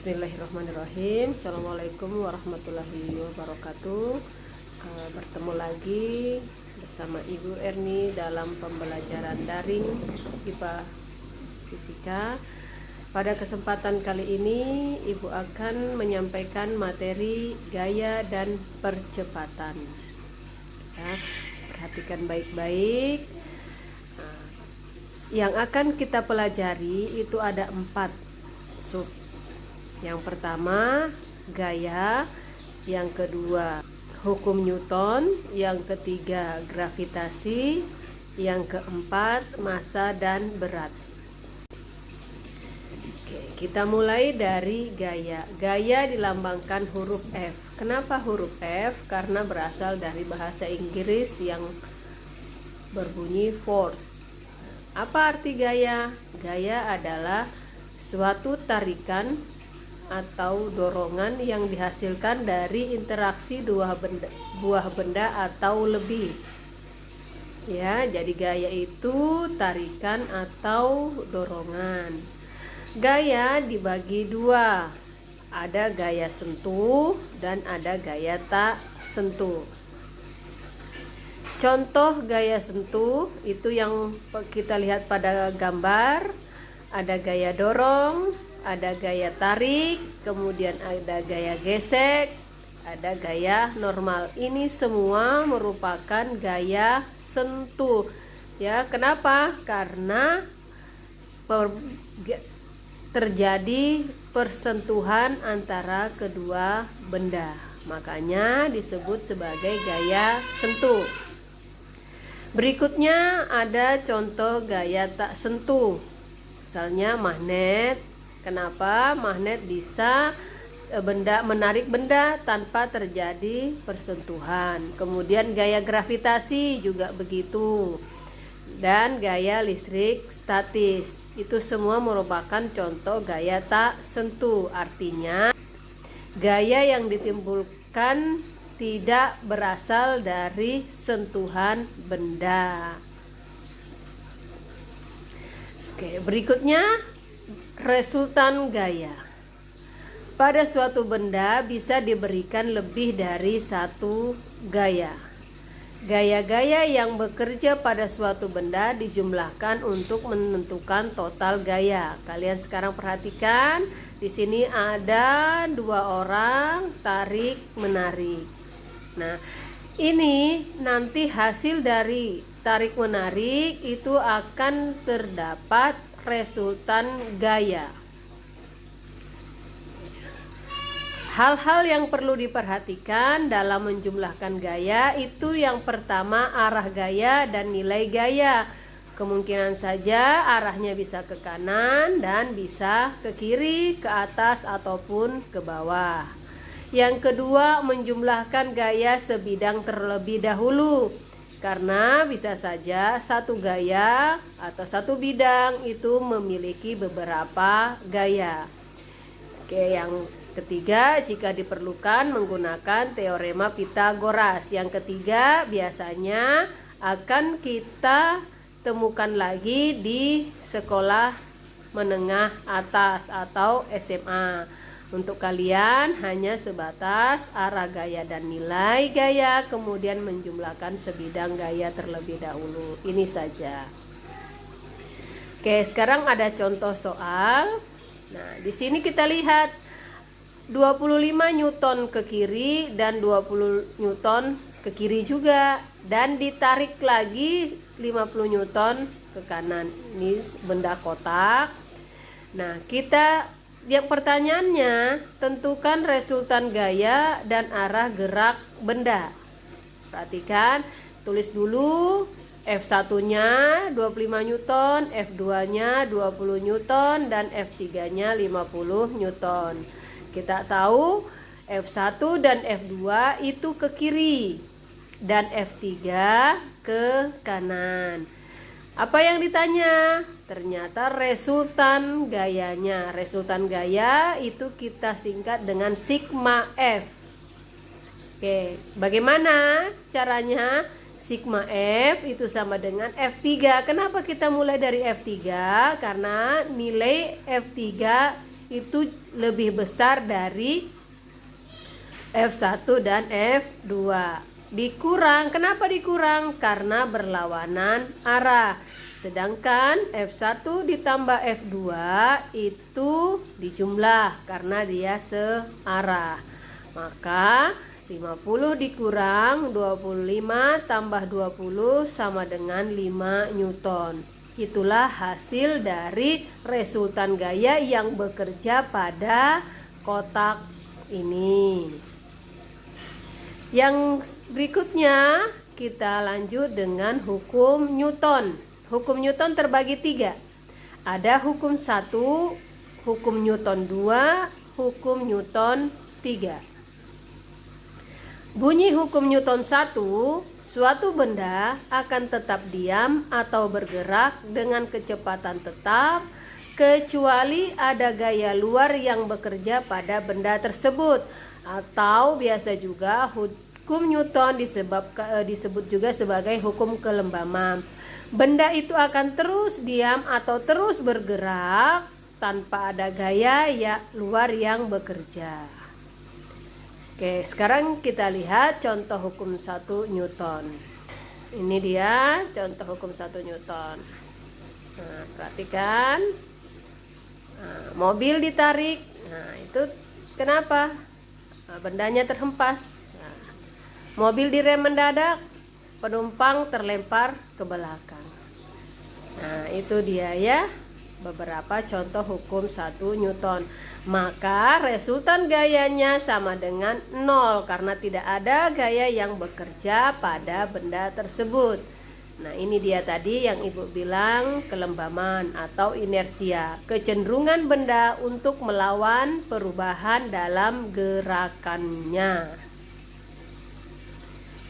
Bismillahirrahmanirrahim. Assalamualaikum warahmatullahi wabarakatuh. Bertemu lagi bersama Ibu Erni dalam pembelajaran daring IPA Fisika. Pada kesempatan kali ini Ibu akan menyampaikan materi gaya dan percepatan. Ya, perhatikan baik-baik. Yang akan kita pelajari itu ada 4 sub. Yang pertama gaya, yang kedua hukum Newton, yang ketiga gravitasi, yang keempat massa dan berat. Oke, kita mulai dari gaya. Gaya dilambangkan huruf F. Kenapa huruf F? Karena berasal dari bahasa Inggris yang berbunyi force. Apa arti gaya? Gaya adalah suatu tarikan atau dorongan yang dihasilkan dari interaksi buah benda atau lebih. Ya, jadi gaya itu tarikan atau dorongan. Gaya dibagi 2. Ada gaya sentuh dan ada gaya tak sentuh. Contoh gaya sentuh itu yang kita lihat pada gambar. Ada gaya dorong, ada gaya tarik, kemudian ada gaya gesek, ada gaya normal. Ini semua merupakan gaya sentuh. Ya, kenapa? Karena terjadi persentuhan antara kedua benda. Makanya disebut sebagai gaya sentuh. Berikutnya ada contoh gaya tak sentuh. Misalnya magnet. Kenapa? Magnet bisa menarik benda tanpa terjadi persentuhan. Kemudian gaya gravitasi juga begitu. Dan gaya listrik statis. Itu semua merupakan contoh gaya tak sentuh. Artinya gaya yang ditimbulkan tidak berasal dari sentuhan benda. Oke, berikutnya resultan gaya. Pada suatu benda bisa diberikan lebih dari satu gaya. Gaya-gaya yang bekerja pada suatu benda dijumlahkan untuk menentukan total gaya. Kalian sekarang perhatikan, di sini ada 2 orang tarik menarik. Nah, ini nanti hasil dari tarik menarik itu akan terdapat resultan gaya. Hal-hal yang perlu diperhatikan dalam menjumlahkan gaya itu yang pertama arah gaya dan nilai gaya. Kemungkinan saja arahnya bisa ke kanan dan bisa ke kiri, ke atas ataupun ke bawah. Yang kedua menjumlahkan gaya sebidang terlebih dahulu. Karena bisa saja satu gaya atau satu bidang itu memiliki beberapa gaya. Oke, yang ketiga jika diperlukan menggunakan teorema Pythagoras. Yang ketiga biasanya akan kita temukan lagi di sekolah menengah atas atau SMA. Untuk kalian hanya sebatas arah gaya dan nilai gaya, kemudian menjumlahkan sebidang gaya terlebih dahulu. Ini saja. Oke, sekarang ada contoh soal. Nah, di sini kita lihat 25 Newton ke kiri dan 20 Newton ke kiri juga. Dan ditarik lagi 50 Newton ke kanan. Ini benda kotak. Nah, yang pertanyaannya, tentukan resultan gaya dan arah gerak benda. Perhatikan, tulis dulu F1-nya 25 Newton, F2-nya 20 Newton, dan F3-nya 50 Newton. Kita tahu F1 dan F2 itu ke kiri dan F3 ke kanan. Apa yang ditanya? Ternyata resultan gayanya. Resultan gaya itu kita singkat dengan sigma F. Oke, bagaimana caranya? Sigma F itu sama dengan F3. Kenapa kita mulai dari F3? Karena nilai F3 itu lebih besar dari F1 dan F2. Dikurang, kenapa dikurang? Karena berlawanan arah. Sedangkan F1 ditambah F2 itu dijumlah karena dia searah. Maka 50 dikurang 25 tambah 20 sama dengan 5 Newton. Itulah hasil dari resultan gaya yang bekerja pada kotak ini. Yang berikutnya kita lanjut dengan hukum Newton. Hukum Newton terbagi 3. Ada hukum 1, hukum Newton 2, hukum Newton 3. Bunyi hukum Newton 1, suatu benda akan tetap diam atau bergerak dengan kecepatan tetap kecuali ada gaya luar yang bekerja pada benda tersebut, atau biasa juga hukum Newton disebut juga sebagai hukum kelembaman. Benda itu akan terus diam atau terus bergerak tanpa ada gaya luar yang bekerja. Oke, sekarang kita lihat contoh hukum 1 Newton. Ini dia contoh hukum 1 Newton. Nah, perhatikan. Nah, mobil ditarik. Nah, itu kenapa? Nah, bendanya terhempas. Nah, mobil direm mendadak, penumpang terlempar ke belakang. Nah, itu dia ya beberapa contoh hukum 1 Newton. Maka resultan gayanya sama dengan 0 karena tidak ada gaya yang bekerja pada benda tersebut. Nah, ini dia tadi yang Ibu bilang kelembaman atau inersia, kecenderungan benda untuk melawan perubahan dalam gerakannya.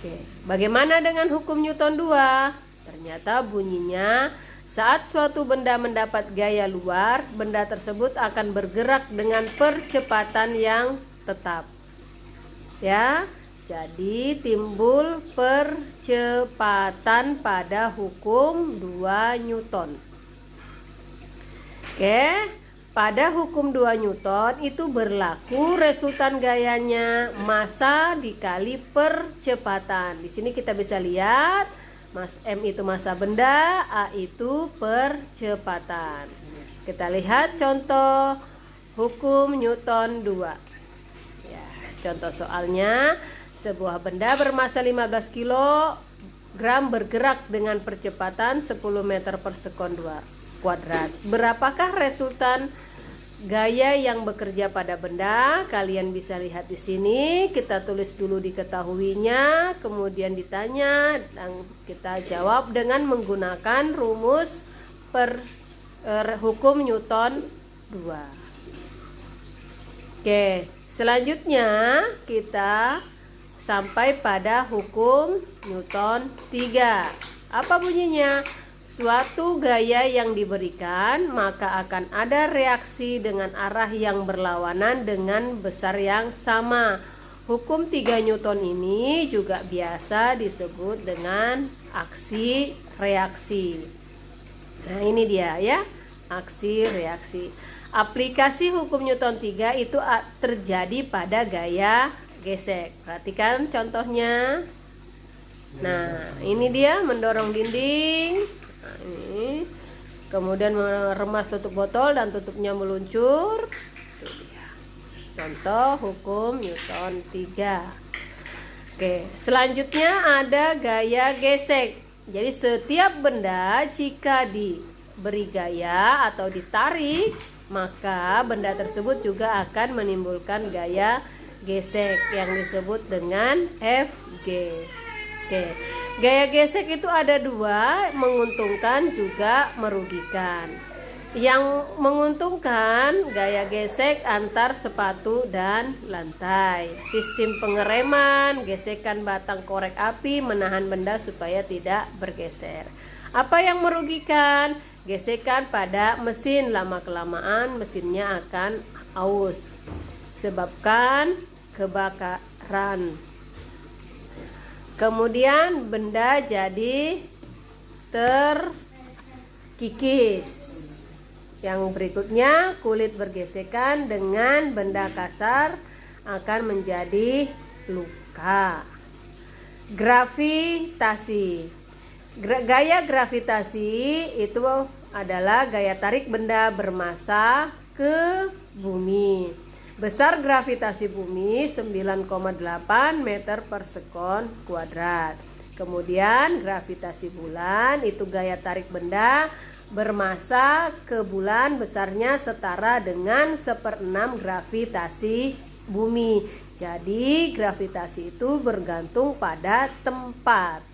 Oke, bagaimana dengan hukum Newton 2? Ternyata bunyinya saat suatu benda mendapat gaya luar, benda tersebut akan bergerak dengan percepatan yang tetap. Ya, jadi timbul percepatan pada hukum 2 Newton. Oke, pada hukum 2 Newton itu berlaku resultan gayanya massa dikali percepatan. Di sini kita bisa lihat M itu massa benda, A itu percepatan. Kita lihat contoh hukum Newton 2. Ya, contoh soalnya, sebuah benda bermassa 15 kg bergerak dengan percepatan 10 meter per sekon kuadrat. Berapakah resultan gaya yang bekerja pada benda? Kalian bisa lihat di sini. Kita tulis dulu diketahuinya, kemudian ditanya dan kita jawab dengan menggunakan rumus hukum Newton 2. Oke, selanjutnya kita sampai pada hukum Newton 3. Apa bunyinya? Suatu gaya yang diberikan, maka akan ada reaksi dengan arah yang berlawanan dengan besar yang sama. Hukum 3 Newton ini juga biasa disebut dengan aksi reaksi. Nah, ini dia ya, aksi reaksi. Aplikasi hukum Newton 3 itu terjadi pada gaya gesek. Perhatikan contohnya. Nah, ini dia mendorong dinding. Nah, ini kemudian meremas tutup botol dan tutupnya meluncur. Itu dia. Contoh hukum Newton 3. Oke, selanjutnya ada gaya gesek. Jadi setiap benda jika diberi gaya atau ditarik, maka benda tersebut juga akan menimbulkan gaya gesek yang disebut dengan Fg. Oke. Gaya gesek itu ada 2, menguntungkan juga merugikan. Yang menguntungkan gaya gesek antar sepatu dan lantai. Sistem pengereman, gesekan batang korek api menahan benda supaya tidak bergeser. Apa yang merugikan? Gesekan pada mesin, lama-kelamaan mesinnya akan aus, sebabkan kebakaran. Kemudian benda jadi terkikis. Yang berikutnya, kulit bergesekan dengan benda kasar akan menjadi luka. Gravitasi. Gaya gravitasi itu adalah gaya tarik benda bermassa ke bumi. Besar gravitasi bumi 9,8 meter per sekon kuadrat. Kemudian gravitasi bulan itu gaya tarik benda bermassa ke bulan besarnya setara dengan 1/6 gravitasi bumi. Jadi gravitasi itu bergantung pada tempat,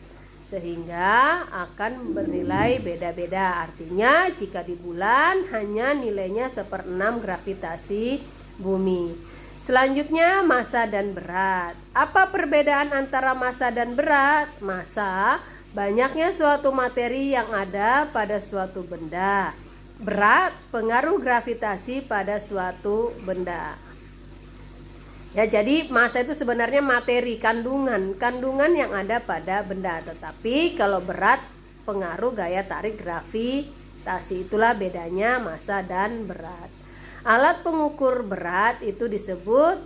sehingga akan bernilai beda-beda. Artinya jika di bulan hanya nilainya 1/6 gravitasi bumi. Selanjutnya, massa dan berat. Apa perbedaan antara massa dan berat? Massa, banyaknya suatu materi yang ada pada suatu benda. Berat, pengaruh gravitasi pada suatu benda. Ya, jadi massa itu sebenarnya materi, kandungan yang ada pada benda. Tetapi kalau berat, pengaruh gaya tarik gravitasi. Itulah bedanya massa dan berat. Alat pengukur berat itu disebut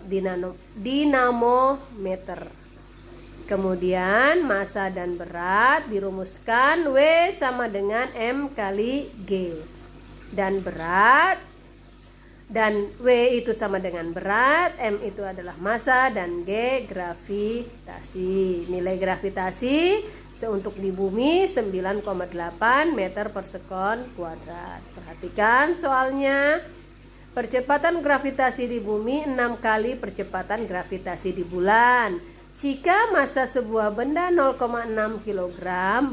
dinamometer. Kemudian massa dan berat dirumuskan W sama dengan M kali G. Dan W itu sama dengan berat, M itu adalah massa, dan G gravitasi. Nilai gravitasi untuk di bumi 9,8 meter per sekon kuadrat. Perhatikan soalnya. Percepatan gravitasi di bumi 6 kali percepatan gravitasi di bulan. Jika massa sebuah benda 0,6 kg,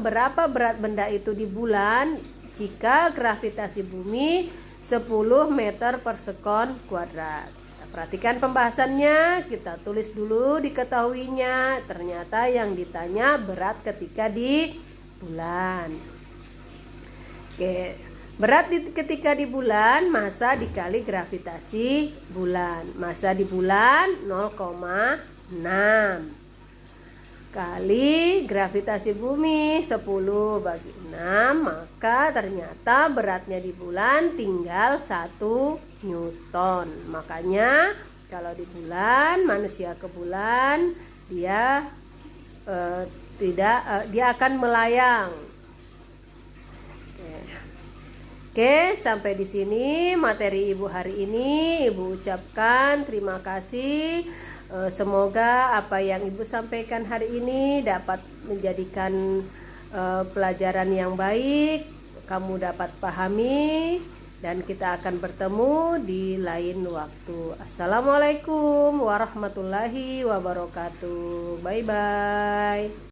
berapa berat benda itu di bulan jika gravitasi bumi 10 meter per sekon kuadrat? Perhatikan pembahasannya, kita tulis dulu diketahuinya. Ternyata yang ditanya berat ketika di bulan. Oke. Berat ketika di bulan, massa dikali gravitasi bulan. Massa di bulan 0,6 kali gravitasi bumi 10 bagi 6, maka ternyata beratnya di bulan tinggal 1 Newton. Makanya kalau di bulan, manusia ke bulan, dia akan melayang. Oke, sampai di sini materi Ibu hari ini. Ibu ucapkan terima kasih. Semoga apa yang Ibu sampaikan hari ini dapat menjadikan pelajaran yang baik, kamu dapat pahami, dan kita akan bertemu di lain waktu. Assalamualaikum warahmatullahi wabarakatuh. Bye-bye.